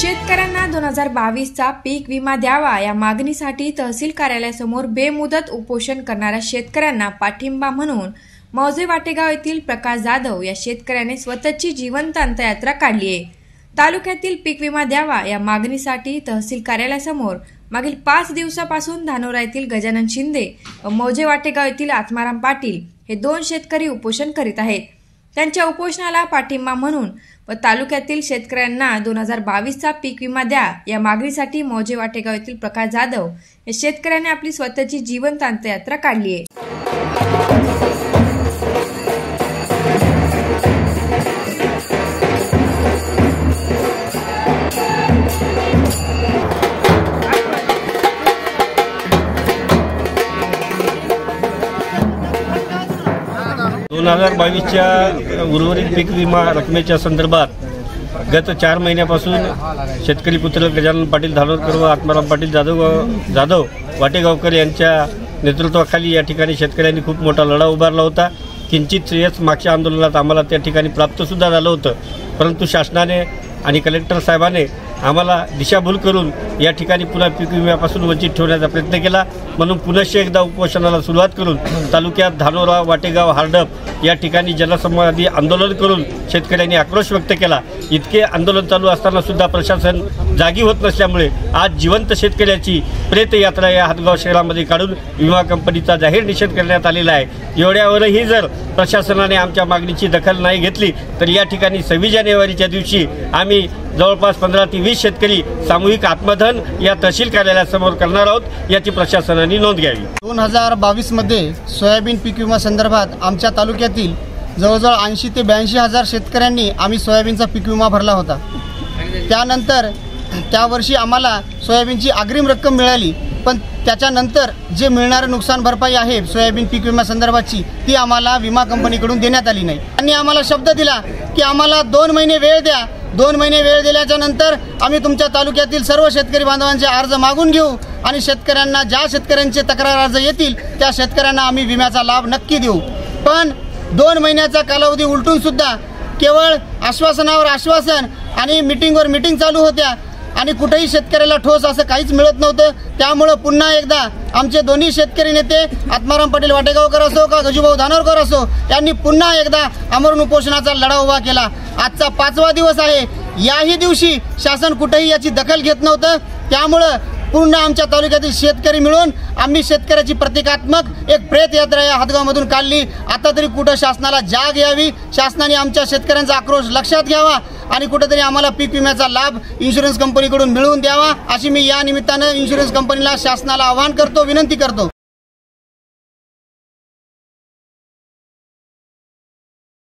शेतकऱ्यांना 2022चा पीक विमा द्यावा या मागणीसाठी तहसील कार्यालयासमोर बेमुदत उपोषण करणाऱ्या शेतकऱ्यांना पाठिंबा म्हणून मौजे वाटेगाव येथील प्रकाश जाधव या शेतकऱ्याने स्वतःची जिवंत अंत्ययात्रा काढली आहे। तालुक्यातील पीक विमा द्यावा या मागणीसाठी तहसील कार्यालयासमोर मागील 5 दिवसापासून धानोरा येथील गजानन शिंदे व मौजे वाटेगाव येथील आत्माराम पाटील हे 2 शेतकरी उपोषण करीत आहेत। त्यांच्या उपोषणाला पाठिंबा म्हणून व तालुक्यातील शेतकऱ्यांना 2022चा पीक विमा द्या या मागणीसाठी मौजे वाटेगाव येथील प्रकाश जाधव या शेतकऱ्याने आपली स्वतःची जिवंत अंत्ययात्रा काढली आहे। उर्वरित पीक विमा रकमेच्या संदर्भात गत 4 महिन्यापासून शेतकरी पुत्र गजानन पाटील धानोरकर व आत्माराम पाटील जाधव वाटेगावकर यांच्या नेतृत्वाखाली या ठिकाणी शेतकऱ्यांनी खूप मोठा लढा उभारला होता। किंचित यश मागच्या आंदोलनात आम्हाला त्या ठिकाणी प्राप्तसुद्धा झालं होतं, परंतु शासनाने आणि कलेक्टर साहेबांनी आम्हाला दिशाभूल करून या ठिकाणी पुन्हा पीक विम्यापासून वंचित ठेवण्याचा प्रयत्न केला। म्हणून पुनश्च एकदा उपोषणाला सुरुवात करून तालुक्यात धानोरा वाटेगाव हार्डप या ठिकाणी जनसंवादी आंदोलन करून शेतकऱ्यांनी आक्रोश व्यक्त केला। इतके आंदोलन चालू असताना सुद्धा प्रशासन जागी होत नसल्यामुळे आज जिवंत शेतकऱ्याची प्रेतयात्रा या हातगाव शहरामध्ये काढून विमा कंपनीचा जाहीर निषेध करण्यात आलेला आहे। एवढ्यावरही जर प्रशासनाने आमच्या मागणीची दखल नाही घेतली तर या ठिकाणी 26 जानेवारीच्या दिवशी आम्ही जवळपास 15 ते 20 शेतकरी सामूहिक आत्मदहन या तहसील कार्यालयासमोर करणार आहोत, याची प्रशासनाने नोंद घ्यावी। 2022 मध्ये सोयाबीन पीक विमा संदर्भात आमच्या तालुक्यातील जवळजवळ 80 ते 82 हजार शेतकऱ्यांनी आम्ही सोयाबीनचा पीक विमा भरला होता। त्यानंतर त्या वर्षी आम्हाला सोयाबीनची अग्रिम रक्कम मिळाली, पण त्याच्यानंतर जे मिळणारं नुकसान भरपाई आहे सोयाबीन पीक विमा संदर्भाची ती आम्हाला विमा कंपनीकडून देण्यात आली नाही। त्यांनी आम्हाला शब्द दिला की आम्हाला 2 महिने वेळ द्या। 2 महिने वेळ दिल्याच्या नंतर आम्ही तुमच्या तालुक्यातील सर्व शेतकरी बांधवांचे अर्ज मागून घेऊ आणि शेतकऱ्यांना ज्या शेतकऱ्यांचे तक्रार अर्ज येतील त्या शेतकऱ्यांना आम्ही विम्याचा लाभ नक्की देऊ। पण 2 महिन्याचा कालावधी उलटून सुद्धा केवळ आश्वासनावर आश्वासन आणि मीटिंगवर मीटिंग चालू होत्या आणि कुठेही शेतकऱ्याला ठोस असं काहीच मिळत नव्हतं। त्यामुळे पुन्हा एकदा आमचे दोन्ही शेतकरी नेते आत्माराम पाटील वाटेगावकर असो का गजूभाऊ धानोरकर असो यांनी पुन्हा एकदा आमरण उपोषणाचा लढा उभा केला। आजचा 5वा दिवस आहे। याही दिवशी शासन कुठेही याची दखल घेत नव्हतं। त्यामुळे पूर्ण आमच्या तालुक्यातील शेतकरी मिळून आम्ही शेतकऱ्याची प्रतिकात्मक एक प्रेतयात्रा या हातगावमधून काढली। आता तरी कुठं शासनाला जाग यावी, शासनाने आमच्या शेतकऱ्यांचा आक्रोश लक्षात घ्यावा आणि कुठेतरी आम्हाला पीक विम्याचा लाभ इन्शुरन्स कंपनीकडून मिळवून द्यावा, अशी मी या निमित्तानं इन्शुरन्स कंपनीला शासनाला आवाहन करतो, विनंती करतो।